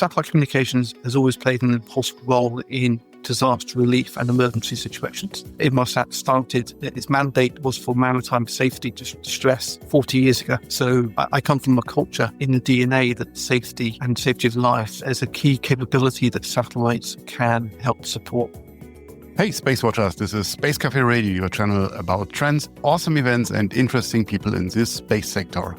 Satellite communications has always played an important role in disaster relief and emergency situations. Inmarsat started, its mandate was for maritime safety distress 40 years ago. So I come from a culture in the DNA that safety and safety of life is a key capability that satellites can help support. Hey, SpaceWatchers, this is Space Café Radio, your channel about trends, awesome events and interesting people in this space sector.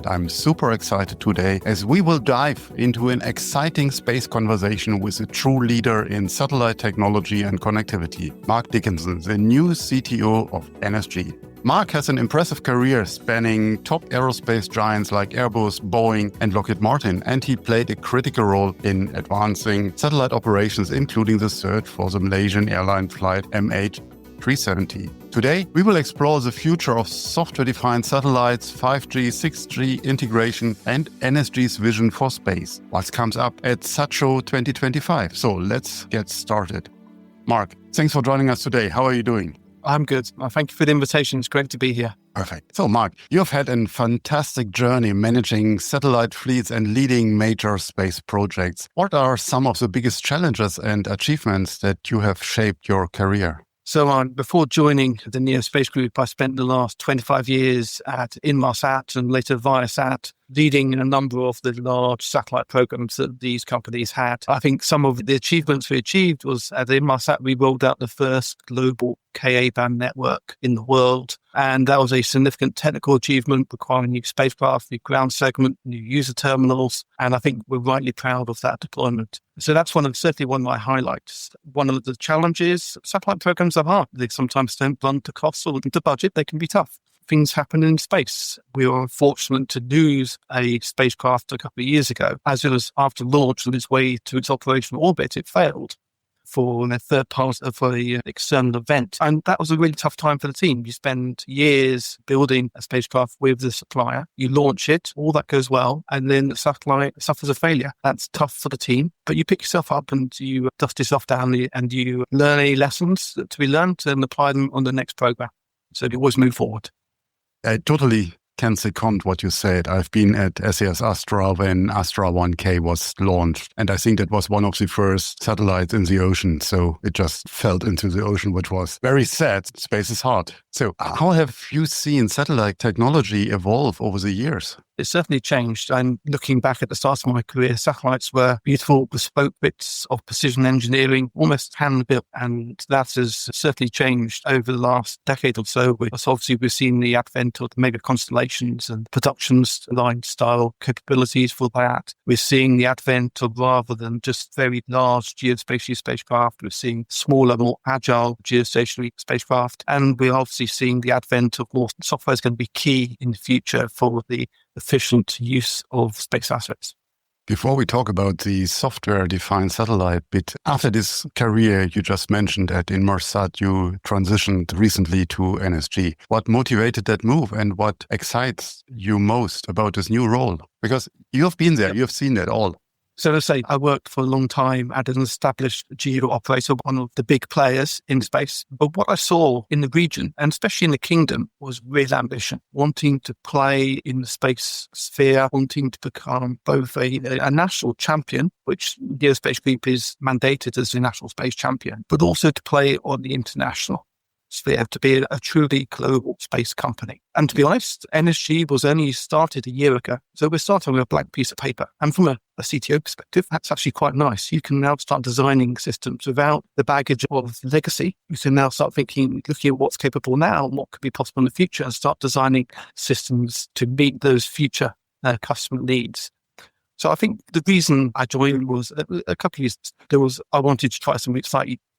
I'm super excited today as we will dive into an exciting space conversation with a true leader in satellite technology and connectivity, Mark Dickinson, the new CTO of NSG. Mark has an impressive career spanning top aerospace giants like Airbus, Boeing and Lockheed Martin, and he played a critical role in advancing satellite operations, including the search for the Malaysian airline flight MH370. Today, we will explore the future of software-defined satellites, 5G, 6G integration, and NSG's vision for space. What comes up at SATShow 2025? So let's get started. Mark, thanks for joining us today. How are you doing? I'm good. Thank you for the invitation. It's great to be here. Perfect. So, Mark, you've had a fantastic journey managing satellite fleets and leading major space projects. What are some of the biggest challenges and achievements that you have shaped your career? So before joining the NEO Space Group, I spent the last 25 years at Inmarsat and later Viasat, leading a number of the large satellite programs that these companies had. I think some of the achievements we achieved was at Inmarsat, we rolled out the first global Ka-band network in the world. And that was a significant technical achievement requiring new spacecraft, new ground segment, new user terminals. And I think we're rightly proud of that deployment. So that's certainly one of my highlights. One of the challenges, satellite programs are hard. They sometimes don't run to cost or to budget. They can be tough. Things happen in space. We were fortunate to lose a spacecraft a couple of years ago. As it was after launch on its way to its operational orbit, it failed for a third part of an external event. And that was a really tough time for the team. You spend years building a spacecraft with the supplier. You launch it, all that goes well, and then the satellite suffers a failure. That's tough for the team. But you pick yourself up and you dust yourself down and you learn any lessons to be learned and apply them on the next program. So you always move forward. I totally can second what you said. I've been at SAS Astra when Astra 1K was launched, and I think that was one of the first satellites in the ocean. So it just fell into the ocean, which was very sad. Space is hard. So how have you seen satellite technology evolve over the years? It's certainly changed. I'm looking back at the start of my career, satellites were beautiful, bespoke bits of precision engineering, almost hand-built, and that has certainly changed over the last decade or so. Obviously, we've seen the advent of the mega constellations and production line style capabilities for that. We're seeing the advent of, rather than just very large geostationary spacecraft, we're seeing smaller, more agile geostationary spacecraft, and we're obviously seeing the advent of more software is going to be key in the future for the efficient use of space assets. Before we talk about the software-defined satellite bit, after this career you just mentioned at Inmarsat, you transitioned recently to NSG. What motivated that move and what excites you most about this new role? Because you've been there, you've seen that all. So let's say I worked for a long time at an established geo operator, one of the big players in space. But what I saw in the region, and especially in the kingdom, was real ambition, wanting to play in the space sphere, wanting to become both a national champion, which Geospace Group is mandated as a national space champion, but also to play on the international sphere, to be a truly global space company. And to be honest, NSG was only started a year ago. So we're starting with a blank piece of paper. And from a CTO perspective, that's actually quite nice. You can now start designing systems without the baggage of legacy. You can now start looking at what's capable now and what could be possible in the future and start designing systems to meet those future customer needs. So I think the reason I joined was a couple of years. I wanted to try something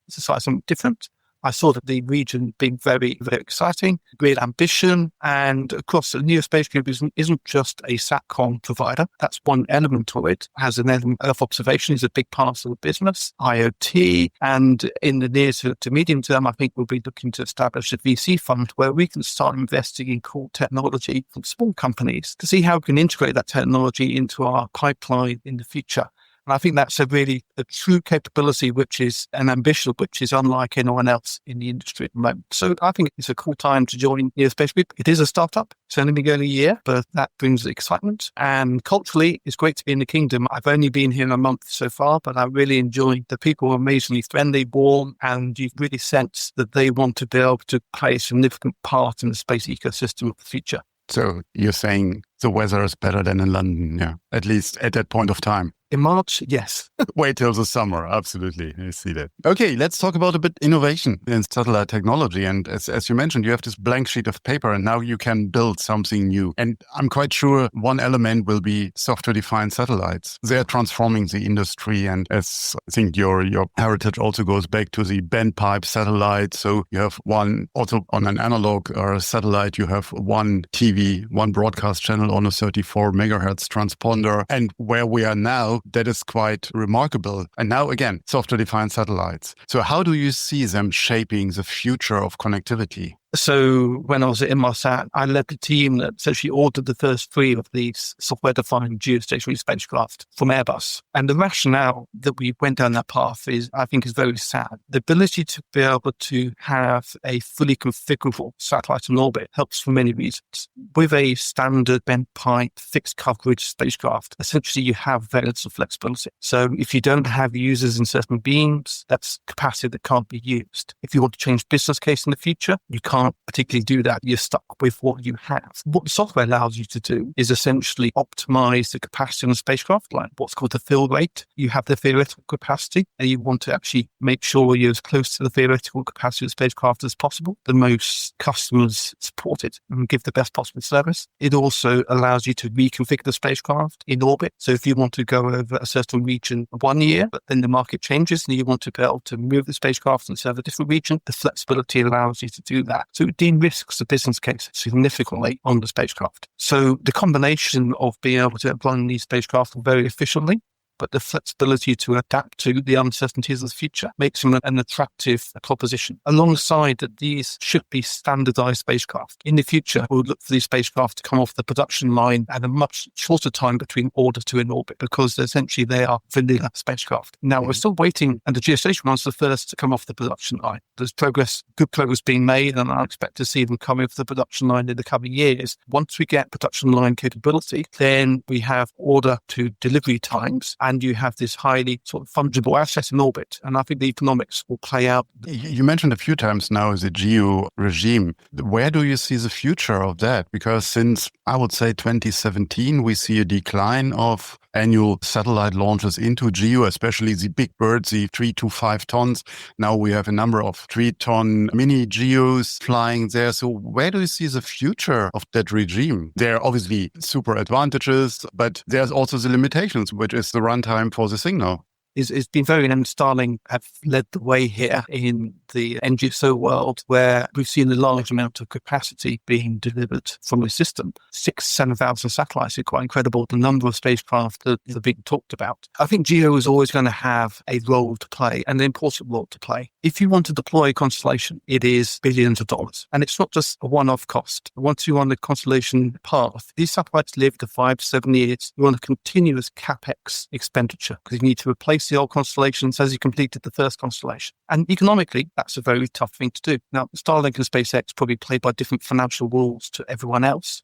something different. I saw that the region being very, very exciting, great ambition, and across the NEO Space Group isn't just a SATCOM provider. That's one element of it. It has an element of observation, is a big part of the business, IoT, and in the near to medium term, I think we'll be looking to establish a VC fund where we can start investing in cool technology from small companies to see how we can integrate that technology into our pipeline in the future. And I think that's a true capability, which is an ambition, which is unlike anyone else in the industry at the moment. So I think it's a cool time to join the Space Group. It is a startup. It's only been going a year, but that brings excitement. And culturally, it's great to be in the kingdom. I've only been here a month so far, but I really enjoy the people are amazingly friendly, warm, and you really sense that they want to be able to play a significant part in the space ecosystem of the future. So you're saying the weather is better than in London, yeah, at least at that point of time. In March, yes. Wait till the summer. Absolutely. I see that. Okay, let's talk about a bit innovation in satellite technology. And as you mentioned, you have this blank sheet of paper and now you can build something new. And I'm quite sure one element will be software-defined satellites. They're transforming the industry. And as I think your heritage also goes back to the bent pipe satellite. So you have one also on an analog satellite, you have one TV, one broadcast channel on a 34 megahertz transponder. And where we are now, that is quite remarkable. And now again, software-defined satellites. So how do you see them shaping the future of connectivity? So when I was at Inmarsat, I led the team that essentially ordered the first 3 of these software-defined geostationary spacecraft from Airbus. And the rationale that we went down that path I think is very sad. The ability to be able to have a fully configurable satellite in orbit helps for many reasons. With a standard bent pipe, fixed coverage spacecraft, essentially you have very little flexibility. So if you don't have users in certain beams, that's capacity that can't be used. If you want to change business case in the future, you can't particularly do that. You're stuck with what you have. What the software allows you to do is essentially optimize the capacity on the spacecraft, like what's called the fill rate. You have the theoretical capacity and you want to actually make sure you're as close to the theoretical capacity of the spacecraft as possible. The most customers support it and give the best possible service. It also allows you to reconfigure the spacecraft in orbit. So if you want to go over a certain region 1 year, but then the market changes and you want to be able to move the spacecraft and serve a different region, the flexibility allows you to do that. So it de-risks the business case significantly on the spacecraft. So the combination of being able to run these spacecraft very efficiently, but the flexibility to adapt to the uncertainties of the future makes them an attractive proposition. Alongside that, these should be standardized spacecraft. In the future, we'll look for these spacecraft to come off the production line at a much shorter time between order to in orbit, because essentially they are vanilla spacecraft. Now, we're still waiting, and the geostationary one's the first to come off the production line. There's good progress being made, and I expect to see them coming off the production line in the coming years. Once we get production line capability, then we have order to delivery times, and you have this highly sort of fungible asset in orbit. And I think the economics will play out. You mentioned a few times now the GEO regime. Where do you see the future of that? Because since, I would say, 2017, we see a decline of annual satellite launches into GEO, especially the big birds, the 3 to 5 tons. Now we have a number of 3-ton mini GEOs flying there. So where do you see the future of that regime? There are obviously super advantages, but there's also the limitations, which is the runtime for the signal. It's been very, and Starlink have led the way here in the NGSO world, where we've seen a large amount of capacity being delivered from the system. 6,000-7,000 satellites is quite incredible, the number of spacecraft that are being talked about. I think GEO is always going to have a role to play, an important role to play. If you want to deploy a constellation, it is billions of dollars. And it's not just a one-off cost. Once you're on the constellation path, these satellites live to 5 to 7 years. You're on a continuous CapEx expenditure because you need to replace the old constellations as you completed the first constellation. And economically, that's a very tough thing to do. Now, Starlink and SpaceX probably play by different financial rules to everyone else,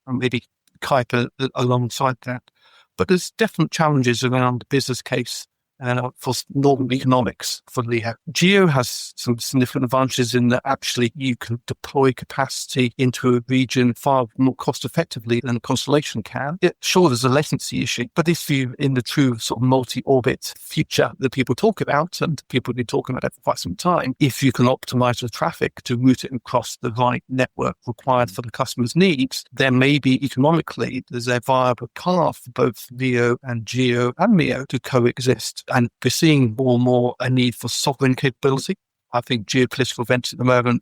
and maybe Kuiper alongside that. But there's definite challenges around the business case for normal economics for LEO. GEO has some significant advantages in that actually you can deploy capacity into a region far more cost effectively than a constellation can. Sure, there's a latency issue, but if you're in the true sort of multi-orbit future that people talk about, and people have been talking about it for quite some time, if you can optimize the traffic to route it across the right network required for the customer's needs, then maybe economically there's a viable path for both LEO and GEO and MEO to coexist. And we're seeing more and more a need for sovereign capability. I think geopolitical events at the moment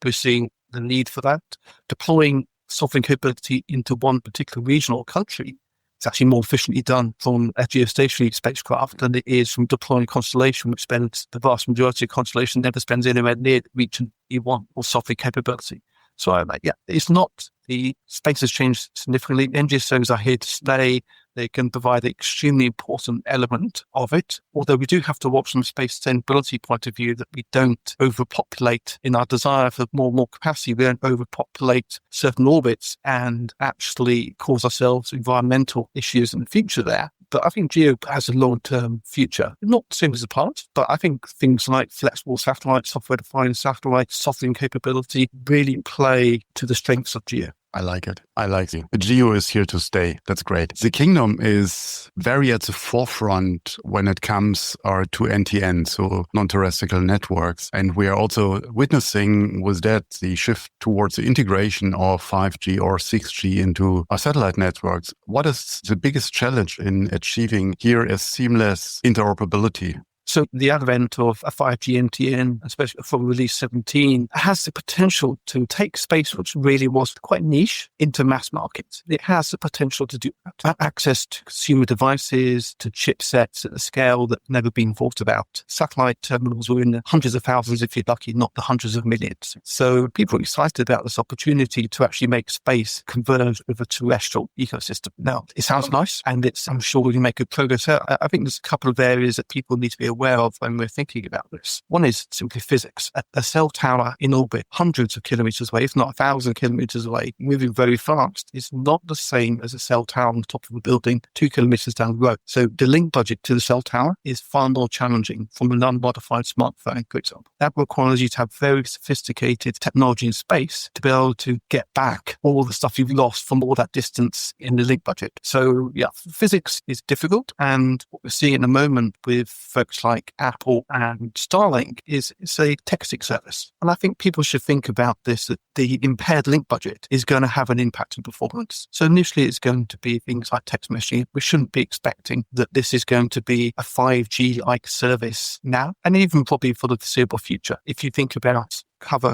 we're seeing the need for that. Deploying sovereign capability into one particular region or country is actually more efficiently done from a geostationary spacecraft than it is from deploying a constellation, which spends the vast majority of constellation never spends anywhere near the region you want or sovereign capability. So it's not, the space has changed significantly. NGSOs are here to stay. They can provide an extremely important element of it, although we do have to watch from a space sustainability point of view that we don't overpopulate in our desire for more and more capacity. We don't overpopulate certain orbits and actually cause ourselves environmental issues in the future there. But I think GEO has a long-term future. Not the same as the past, but I think things like flexible satellites, software-defined satellites, software capability really play to the strengths of GEO. I like it. I like it. The GEO is here to stay. That's great. The kingdom is very at the forefront when it comes to NTN, so non-terrestrial networks. And we are also witnessing with that the shift towards the integration of 5G or 6G into our satellite networks. What is the biggest challenge in achieving here a seamless interoperability? So the advent of a 5G NTN, especially from release 17, has the potential to take space, which really was quite niche, into mass markets. It has the potential to do that. Access to consumer devices, to chipsets at a scale that's never been thought about. Satellite terminals were in the hundreds of thousands, if you're lucky, not the hundreds of millions. So people are excited about this opportunity to actually make space converge with a terrestrial ecosystem. Now, it sounds nice, and I'm sure we can make good progress. I think there's a couple of areas that people need to be aware of when we're thinking about this. One is simply physics. A cell tower in orbit, hundreds of kilometers away, if not 1,000 kilometers away, moving very fast, is not the same as a cell tower on the top of a building 2 kilometers down the road. So the link budget to the cell tower is far more challenging from an unmodified smartphone, for example. That requires you to have very sophisticated technology in space to be able to get back all the stuff you've lost from all that distance in the link budget. So yeah, physics is difficult, and what we're seeing at the moment with folks like Apple and Starlink is a texting service. And I think people should think about this, that the impaired link budget is going to have an impact on performance. So initially it's going to be things like text messaging. We shouldn't be expecting that this is going to be a 5G-like service now, and even probably for the foreseeable future. If you think about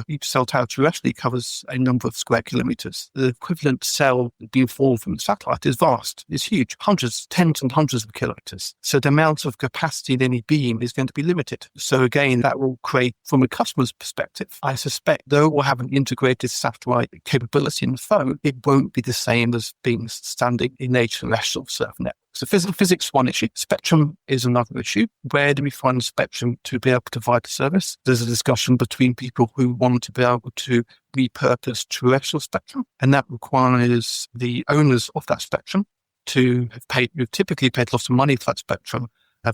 each cell tower terrestrially covers a number of square kilometers. The equivalent cell being formed from the satellite is vast. It's huge, tens and hundreds of kilometers. So the amount of capacity in any beam is going to be limited. So again, that will create, from a customer's perspective, I suspect, though we'll have an integrated satellite capability in the phone, it won't be the same as being standing in a terrestrial surf network. So physics is one issue. Spectrum is another issue. Where do we find the spectrum to be able to provide the service? There's a discussion between people who want to be able to repurpose terrestrial spectrum, and that requires the owners of that spectrum to have typically paid lots of money for that spectrum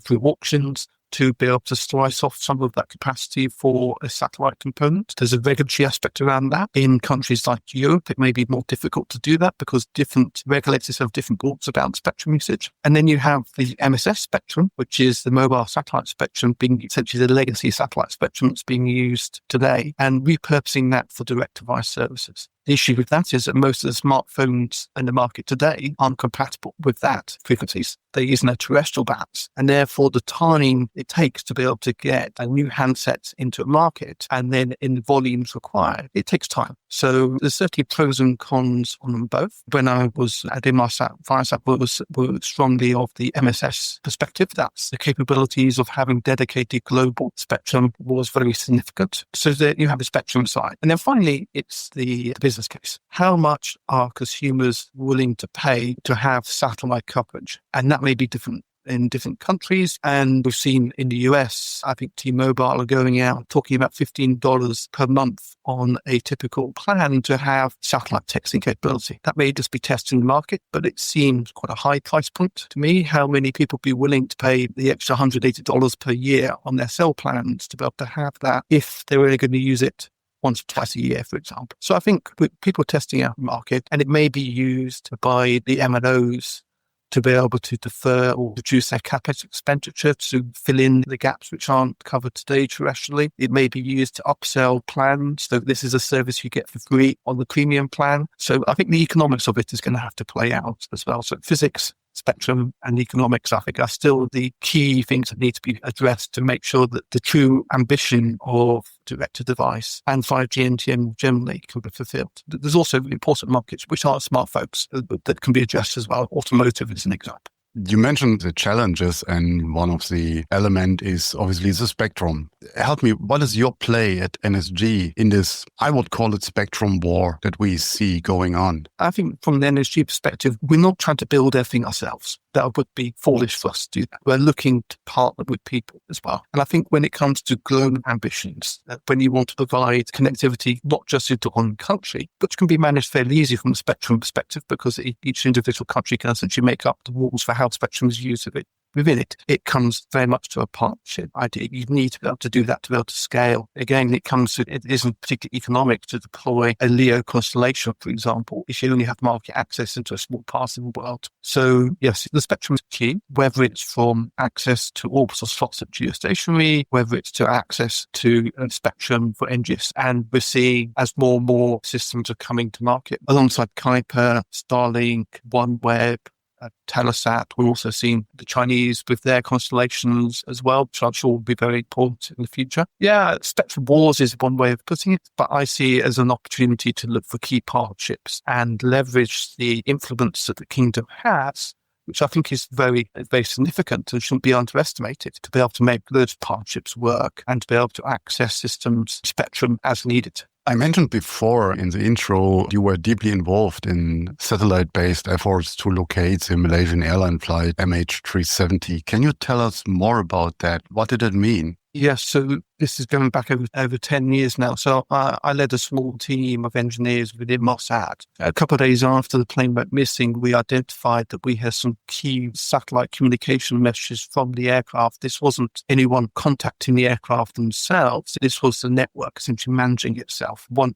through auctions, to be able to slice off some of that capacity for a satellite component. There's a regulatory aspect around that. In countries like Europe, it may be more difficult to do that because different regulators have different rules about spectrum usage. And then you have the MSS spectrum, which is the mobile satellite spectrum, being essentially the legacy satellite spectrum that's being used today, and repurposing that for direct-to-device services. The issue with that is that most of the smartphones in the market today aren't compatible with that frequencies. They're using their terrestrial bands, and therefore the time it takes to be able to get a new handset into a market and then in the volumes required, it takes time. So there's certainly pros and cons on them both. When I was at Inmarsat, Viasat were strongly of the MSS perspective. That's the capabilities of having dedicated global spectrum was very significant. So that you have the spectrum side. And then finally, it's the business case. How much are consumers willing to pay to have satellite coverage? And that may be different in different countries. And we've seen in the US, I think T-Mobile are going out talking about $15 per month on a typical plan to have satellite texting capability. That may just be testing the market, but it seems quite a high price point to me. How many people would be willing to pay the extra $180 per year on their cell plans to be able to have that if they're really going to use it once or twice a year, for example. So I think people are testing out the market, and it may be used by the MNOs to be able to defer or reduce their capex expenditure to fill in the gaps which aren't covered today terrestrially. It may be used to upsell plans. So this is a service you get for free on the premium plan. So I think the economics of it is going to have to play out as well. So physics, spectrum, and economics, I think, are still the key things that need to be addressed to make sure that the true ambition of direct-to-device and 5G NTN generally can be fulfilled. There's also important markets which are smartphones that can be addressed as well. Automotive is an example. You mentioned the challenges, and one of the element is obviously the spectrum. Help me, what is your play at NSG in this, I would call it spectrum war that we see going on? I think from the NSG perspective, we're not trying to build everything ourselves. That would be foolish for us to do that. We're looking to partner with people as well. And I think when it comes to global ambitions, when you want to provide connectivity, not just into one country, which can be managed fairly easy from a spectrum perspective, because each individual country can essentially make up the rules for how spectrum is used within it. It comes very much to a partnership idea. You need to be able to do that to be able to scale. Again, it isn't particularly economic to deploy a LEO constellation, for example, if you only have market access into a small part of the world. So yes, the spectrum is key, whether it's from access to orbital slots at geostationary, whether it's to access to spectrum for NGIS. And we're seeing as more and more systems are coming to market, alongside Kuiper, Starlink, OneWeb, Telesat. We're also seeing the Chinese with their constellations as well, which I'm sure will be very important in the future. Yeah, spectrum wars is one way of putting it, but I see it as an opportunity to look for key partnerships and leverage the influence that the kingdom has, which I think is very, very significant and shouldn't be underestimated, to be able to make those partnerships work and to be able to access systems spectrum as needed. I mentioned before in the intro, you were deeply involved in satellite-based efforts to locate the Malaysian airline flight MH370. Can you tell us more about that? What did it mean? Yes, so this is going back over 10 years now. So I led a small team of engineers within Mossad. A couple of days after the plane went missing, we identified that we had some key satellite communication messages from the aircraft. This wasn't anyone contacting the aircraft themselves. This was the network essentially managing itself. When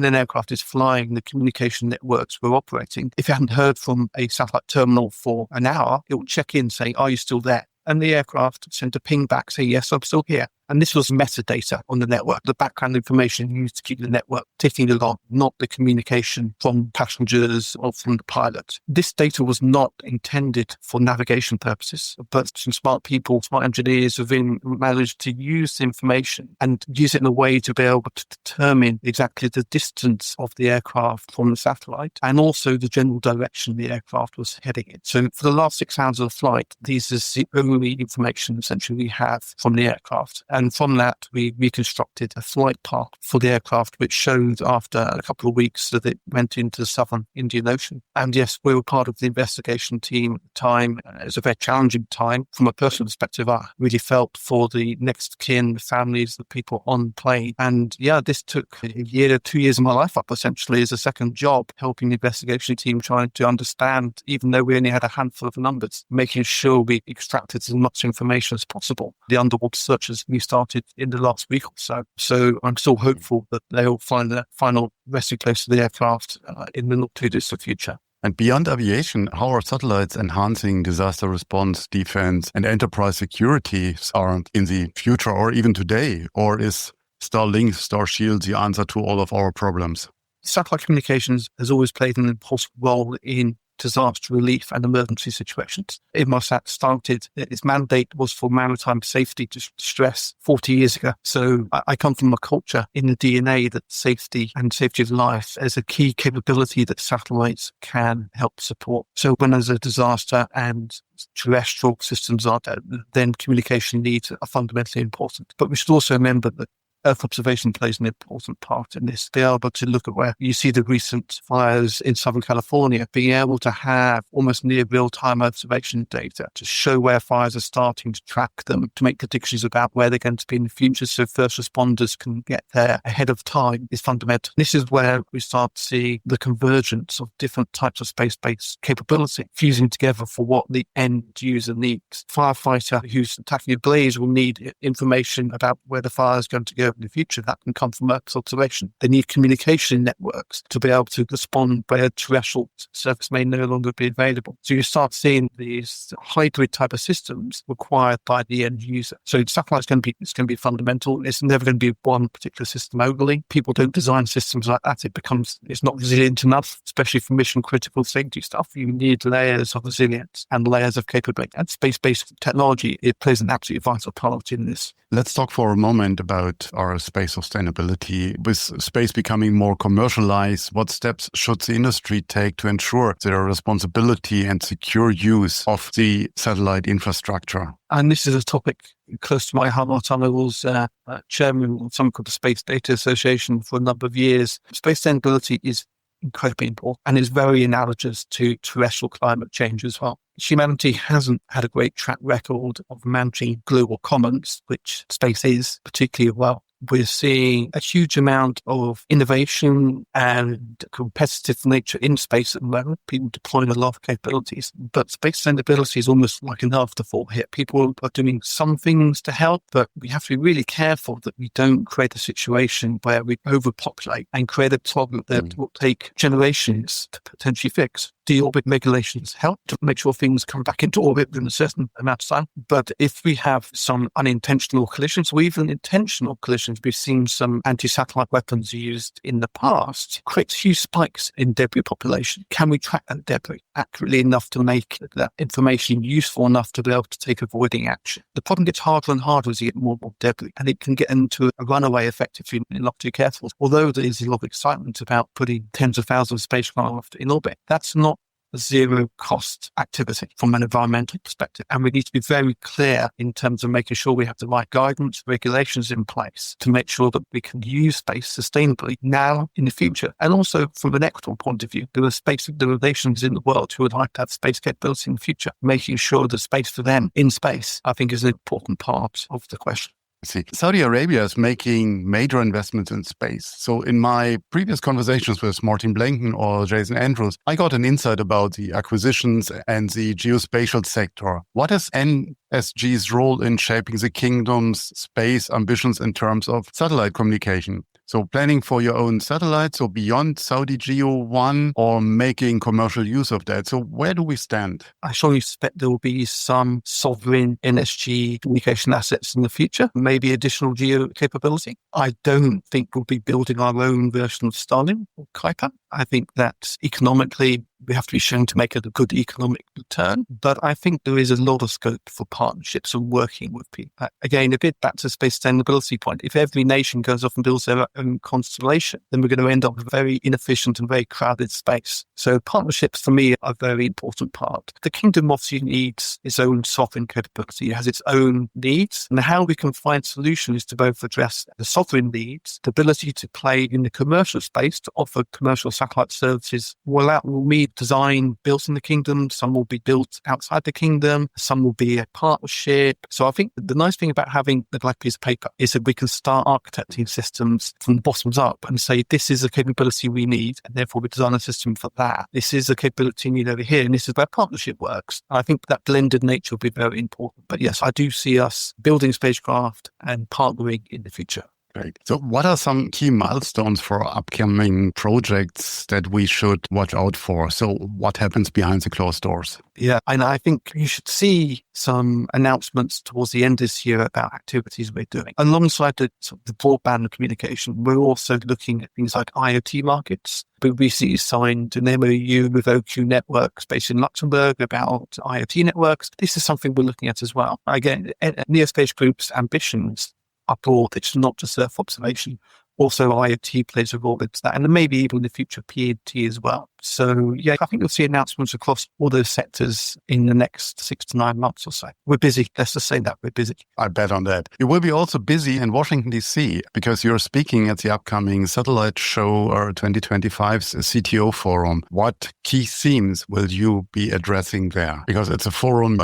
an aircraft is flying, the communication networks were operating. If you hadn't heard from a satellite terminal for an hour, it would check in saying, "Are you still there?" And the aircraft sent a ping back saying, "Yes, I'm still here." And this was metadata on the network, the background information used to keep the network ticking along, not the communication from passengers or from the pilot. This data was not intended for navigation purposes, but some smart people, smart engineers have managed to use the information and use it in a way to be able to determine exactly the distance of the aircraft from the satellite and also the general direction the aircraft was heading in. So for the last 6 hours of the flight, this is the only information essentially we have from the aircraft. And from that, we reconstructed a flight path for the aircraft, which showed after a couple of weeks that it went into the southern Indian Ocean. And yes, we were part of the investigation team at the time. It was a very challenging time. From a personal perspective, I really felt for the next kin, the families, the people on the plane. And yeah, this took a year, 2 years of my life up, essentially, as a second job, helping the investigation team trying to understand, even though we only had a handful of numbers, making sure we extracted as much information as possible. The underwater searches we started in the last week or so. So I'm still hopeful that they'll find the final resting place of the aircraft in the not too distant future. And beyond aviation, how are satellites enhancing disaster response, defense, and enterprise security are in the future or even today? Or is Starlink, Starshield the answer to all of our problems? Satellite communications has always played an important role in disaster relief and emergency situations. Inmarsat started, its mandate was for maritime safety distress 40 years ago. So I come from a culture in the DNA that safety and safety of life is a key capability that satellites can help support. So when there's a disaster and terrestrial systems are dead, then communication needs are fundamentally important. But we should also remember that Earth observation plays an important part in this. Be able to look at where you see the recent fires in Southern California, being able to have almost near real-time observation data to show where fires are starting, to track them, to make predictions about where they're going to be in the future so first responders can get there ahead of time is fundamental. This is where we start to see the convergence of different types of space-based capability fusing together for what the end user needs. Firefighter who's attacking a blaze will need information about where the fire is going to go in the future. That can come from Earth observation. They need communication networks to be able to respond where terrestrial service may no longer be available. So you start seeing these hybrid type of systems required by the end user. So satellite's going to be fundamental. It's never going to be one particular system only. People don't design systems like that. It's not resilient enough, especially for mission critical safety stuff. You need layers of resilience and layers of capability. And space-based technology, it plays an absolutely vital part in this. Let's talk for a moment about are space sustainability? With space becoming more commercialized, what steps should the industry take to ensure their responsibility and secure use of the satellite infrastructure? And this is a topic close to my heart. I was chairman of something called the Space Data Association for a number of years. Space sustainability is incredibly important and is very analogous to terrestrial climate change as well. Humanity hasn't had a great track record of managing global commons, which space is particularly well. We're seeing a huge amount of innovation and competitive nature in space at the moment, people deploying a lot of capabilities. But space sustainability is almost like an afterthought here. People are doing some things to help, but we have to be really careful that we don't create a situation where we overpopulate and create a problem that will take generations to potentially fix. De-orbit regulations help to make sure things come back into orbit within a certain amount of time. But if we have some unintentional collisions or even intentional collisions, we've seen some anti-satellite weapons used in the past, creates huge spikes in debris population. Can we track that debris accurately enough to make that information useful enough to be able to take avoiding action? The problem gets harder and harder as you get more and more debris, and it can get into a runaway effect if you're not too careful. Although there is a lot of excitement about putting tens of thousands of spacecraft in orbit, that's not a zero cost activity from an environmental perspective. And we need to be very clear in terms of making sure we have the right guidance, regulations in place to make sure that we can use space sustainably now in the future. And also from an equitable point of view, there are nations in the world who would like to have space capability in the future. Making sure there's space for them in space, I think, is an important part of the question. See, Saudi Arabia is making major investments in space. So in my previous conversations with Martin Blanken or Jason Andrews, I got an insight about the acquisitions and the geospatial sector. What is NSG's role in shaping the kingdom's space ambitions in terms of satellite communication? So planning for your own satellites or beyond Saudi Geo 1 or making commercial use of that. So where do we stand? I strongly suspect there will be some sovereign NSG communication assets in the future, maybe additional geo capability. I don't think we'll be building our own version of Starlink or Kuiper. I think that economically, we have to be shown to make a good economic return. But I think there is a lot of scope for partnerships and working with people. Again, a bit back to the space sustainability point. If every nation goes off and builds their own constellation, then we're going to end up with a very inefficient and very crowded space. So partnerships for me are a very important part. The kingdom obviously needs its own sovereign capability. It has its own needs. And how we can find solutions to both address the sovereign needs, the ability to play in the commercial space to offer commercial satellite services will mean design built in the kingdom. Some will be built outside the kingdom. Some will be a partnership. So I think the nice thing about having the blank piece of paper is that we can start architecting systems from the bottoms up and say, this is a capability we need, and therefore we design a system for that. This is a capability we need over here, and this is where partnership works. I think that blended nature will be very important. But yes, I do see us building spacecraft and partnering in the future. Great. So what are some key milestones for upcoming projects that we should watch out for? So what happens behind the closed doors? Yeah, and I think you should see some announcements towards the end of this year about activities we're doing. Alongside the broadband communication, we're also looking at things like IoT markets. We recently signed an MOU with OQ Networks based in Luxembourg about IoT networks. This is something we're looking at as well. Again, Neospace Group's ambitions are broad. It's not just Earth observation. Also, IoT plays a role into that, and then maybe even in the future, PNT as well. So, yeah, I think you'll see announcements across all those sectors in the next 6 to 9 months or so. We're busy. Let's just say that we're busy. I bet on that. You will be also busy in Washington, D.C., because you're speaking at the upcoming Satellite Show or 2025's CTO Forum. What key themes will you be addressing there? Because it's a forum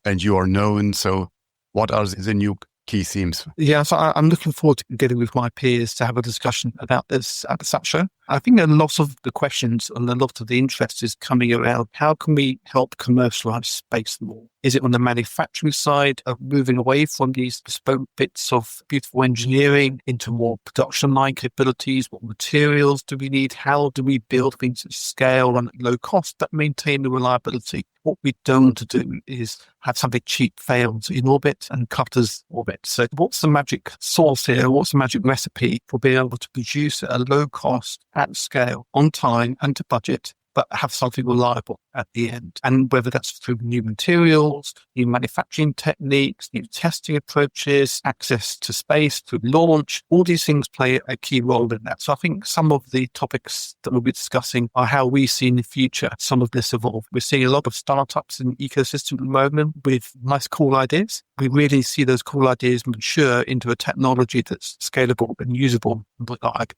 and you are known. So what are the new key themes? Yeah, so I'm looking forward to getting with my peers to have a discussion about this at the SAT show. I think a lot of the questions and a lot of the interest is coming around how can we help commercialize space more? Is it on the manufacturing side of moving away from these bespoke bits of beautiful engineering into more production line capabilities? What materials do we need? How do we build things at scale and at low cost that maintain the reliability? What we don't want to do is have something cheap fail in orbit and cut as orbit. So what's the magic sauce here? What's the magic recipe for being able to produce at a low cost, at scale, on time and to budget but have something reliable at the end. And whether that's through new materials, new manufacturing techniques, new testing approaches, access to space through launch, all these things play a key role in that. So I think some of the topics that we'll be discussing are how we see in the future some of this evolve. We're seeing a lot of startups in the ecosystem at the moment with nice, cool ideas. We really see those cool ideas mature into a technology that's scalable and usable.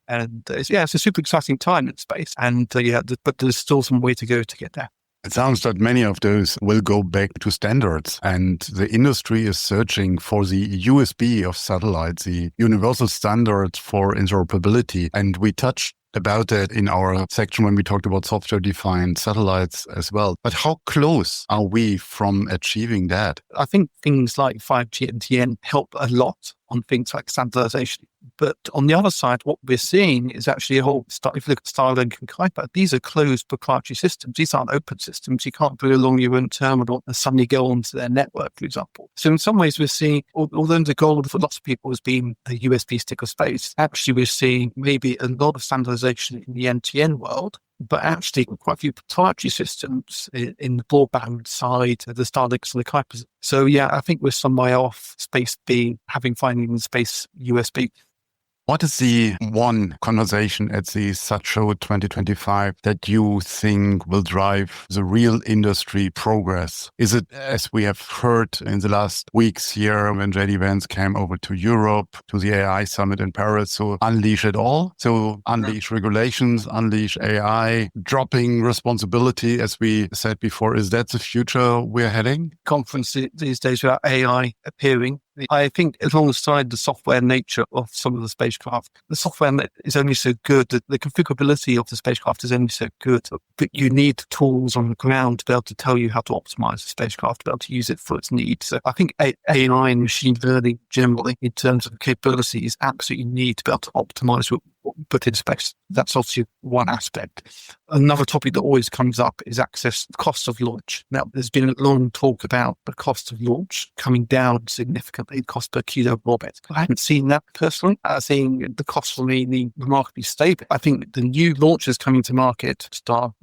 And it's a super exciting time in space. And but there's still some way to go to get there. It sounds that many of those will go back to standards, and the industry is searching for the USB of satellites, the universal standard for interoperability. And we touched about that in our section when we talked about software-defined satellites as well. But how close are we from achieving that? I think things like 5G and TN help a lot on things like standardization. But on the other side, what we're seeing is actually if you look at Starlink and Kuiper, these are closed proprietary systems. These aren't open systems. You can't bring along your own terminal and suddenly go onto their network, for example. So in some ways, we're seeing, although the goal for lots of people has been the USB stick of space, actually we're seeing maybe a lot of standardization in the NTN world, but actually quite a few proprietary systems in the broadband side, the Starlinks and the Kuipers. So I think we're some way off space being finding space USB. What is the one conversation at the SAT Show 2025 that you think will drive the real industry progress? Is it, as we have heard in the last weeks here, when JD Vance came over to Europe, to the AI summit in Paris, so unleash it all? So unleash regulations, unleash AI, dropping responsibility, as we said before. Is that the future we're heading? Conference these days without AI appearing. I think alongside the software nature of some of the spacecraft, the software is only so good, the configurability of the spacecraft is only so good, but you need tools on the ground to be able to tell you how to optimize the spacecraft, to be able to use it for its needs. So I think AI and machine learning generally, in terms of capability, is absolutely need to be able to optimize what we put in space. That's obviously one aspect. Another topic that always comes up is access, the cost of launch. Now, there's been a long talk about the cost of launch coming down significantly, the cost per kilo of orbit. I haven't seen that personally. I think the cost remaining remarkably stable. I think the new launches coming to market,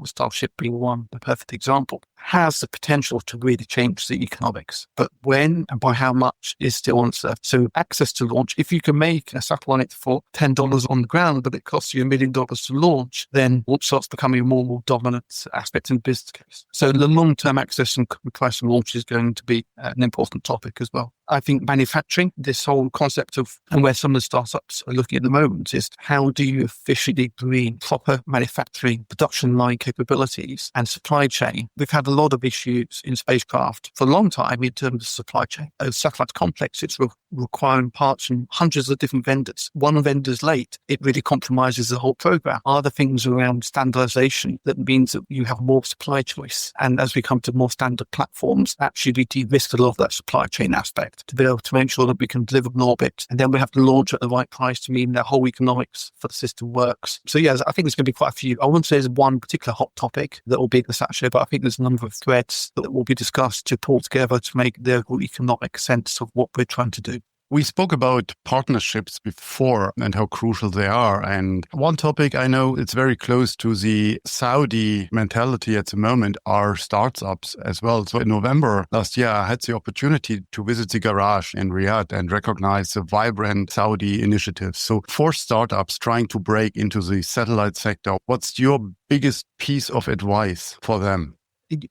Starship being one, the perfect example, has the potential to really change the economics. But when and by how much is still uncertain. So access to launch, if you can make a satellite for $10 on the ground, but it costs you $1 million to launch, then launch starts becoming a more dominant aspect in the business case. So the long-term access and price of launch is going to be an important topic as well. I think manufacturing, this whole concept of, and where some of the startups are looking at the moment, is how do you efficiently bring proper manufacturing, production line capabilities and supply chain? We've had a lot of issues in spacecraft for a long time in terms of supply chain. A satellite complex, it's requiring parts from hundreds of different vendors. One vendor's late, it really compromises the whole program. Are there things around standardization that means that you have more supply choice? And as we come to more standard platforms, actually we de-risk a lot of that supply chain aspect to be able to make sure that we can deliver an orbit. And then we have to launch at the right price to mean that whole economics for the system works. So I think there's going to be quite a few. I wouldn't say there's one particular hot topic that will be at the SAT Show, but I think there's a number of threads that will be discussed to pull together to make the whole economic sense of what we're trying to do. We spoke about partnerships before and how crucial they are. And one topic I know it's very close to the Saudi mentality at the moment are startups as well. So in November last year, I had the opportunity to visit the garage in Riyadh and recognize the vibrant Saudi initiatives. So for startups trying to break into the satellite sector, what's your biggest piece of advice for them?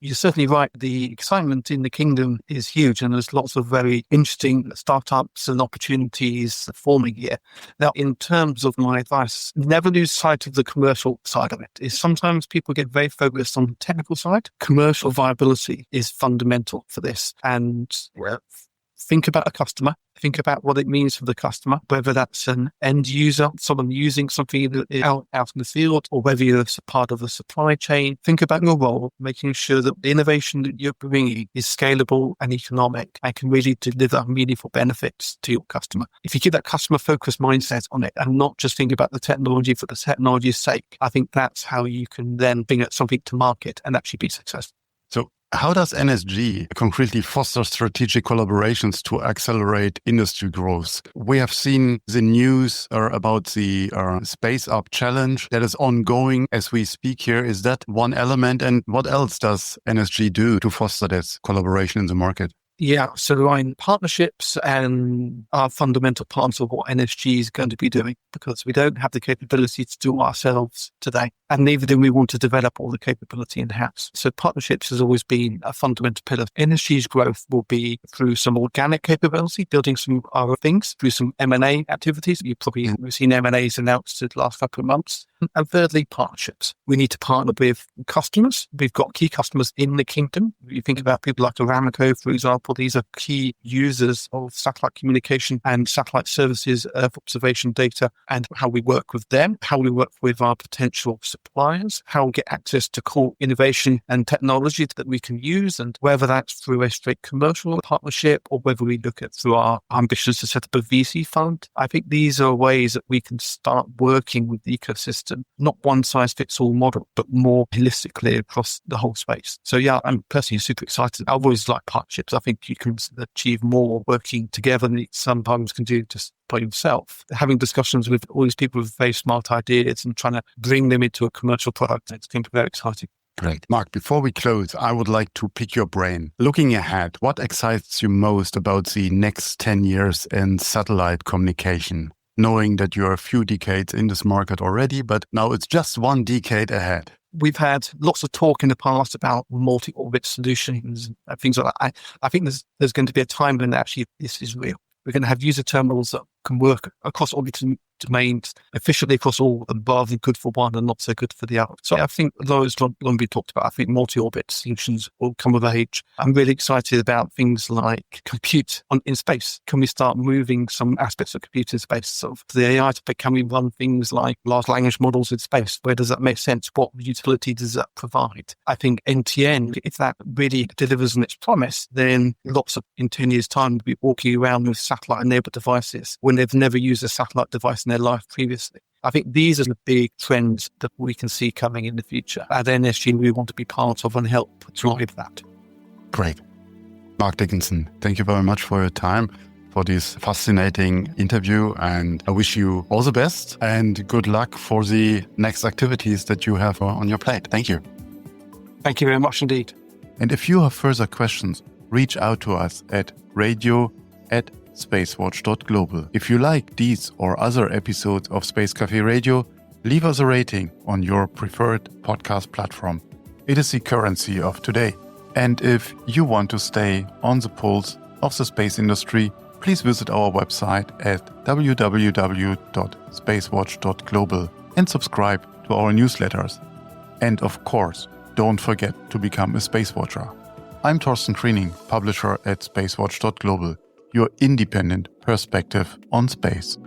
You're certainly right. The excitement in the kingdom is huge, and there's lots of very interesting startups and opportunities forming here. Now, in terms of my advice, never lose sight of the commercial side of it. Is sometimes people get very focused on the technical side. Commercial viability is fundamental for this. And think about a customer. Think about what it means for the customer, whether that's an end user, someone using something out in the field, or whether you're part of the supply chain. Think about your role, making sure that the innovation that you're bringing is scalable and economic and can really deliver meaningful benefits to your customer. If you keep that customer-focused mindset on it and not just think about the technology for the technology's sake, I think that's how you can then bring something to market and actually be successful. So How does NSG concretely foster strategic collaborations to accelerate industry growth? We have seen the news about the Space Up Challenge that is ongoing as we speak here. Is that one element? And what else does NSG do to foster this collaboration in the market? Yeah, so partnerships and are fundamental parts of what NSG is going to be doing, because we don't have the capability to do ourselves today, and neither do we want to develop all the capability in-house. So partnerships has always been a fundamental pillar. NSG's growth will be through some organic capability, building some other things, through some M&A activities. You've probably seen M&As announced in the last couple of months. And thirdly, partnerships. We need to partner with customers. We've got key customers in the kingdom. You think about people like Aramco, for example. These are key users of satellite communication and satellite services, Earth observation data, and how we work with them, how we work with our potential suppliers, how we get access to core innovation and technology that we can use, and whether that's through a straight commercial partnership or whether we look at through our ambitions to set up a VC fund. I think these are ways that we can start working with the ecosystem. Not one size fits all model, but more holistically across the whole space. So yeah, I'm personally super excited. I've always liked partnerships. I think you can achieve more working together than you sometimes can do just by yourself. Having discussions with all these people with very smart ideas and trying to bring them into a commercial product, it's going to be very exciting. Great. Mark, before we close, I would like to pick your brain. Looking ahead, what excites you most about the next 10 years in satellite communication? Knowing that you're a few decades in this market already, but now it's just 1 decade ahead. We've had lots of talk in the past about multi-orbit solutions and things like that. I think there's going to be a time when actually this is real. We're going to have user terminals that can work across all the domains efficiently across all, and rather than good for one and not so good for the other. So I think, although it's long been talked about, I think multi-orbit solutions will come of age. I'm really excited about things like compute in space. Can we start moving some aspects of compute in space? So for the AI topic, can we run things like large language models in space? Where does that make sense? What utility does that provide? I think end-to-end, if that really delivers on its promise, then lots of, in 10 years' time, we'll be walking around with satellite-enabled devices when they've never used a satellite device in their life previously. I think these are the big trends that we can see coming in the future. At NSG, we want to be part of and help drive that. Great. Mark Dickinson, thank you very much for your time, for this fascinating interview, and I wish you all the best and good luck for the next activities that you have on your plate. Thank you. Thank you very much indeed. And if you have further questions, reach out to us at radio@SpaceWatch.Global. If you like these or other episodes of Space Café Radio, leave us a rating on your preferred podcast platform. It is the currency of today. And if you want to stay on the pulse of the space industry, please visit our website at www.SpaceWatch.Global and subscribe to our newsletters. And of course, don't forget to become a Space Watcher. I'm Thorsten Triening, publisher at SpaceWatch.Global, your independent perspective on space.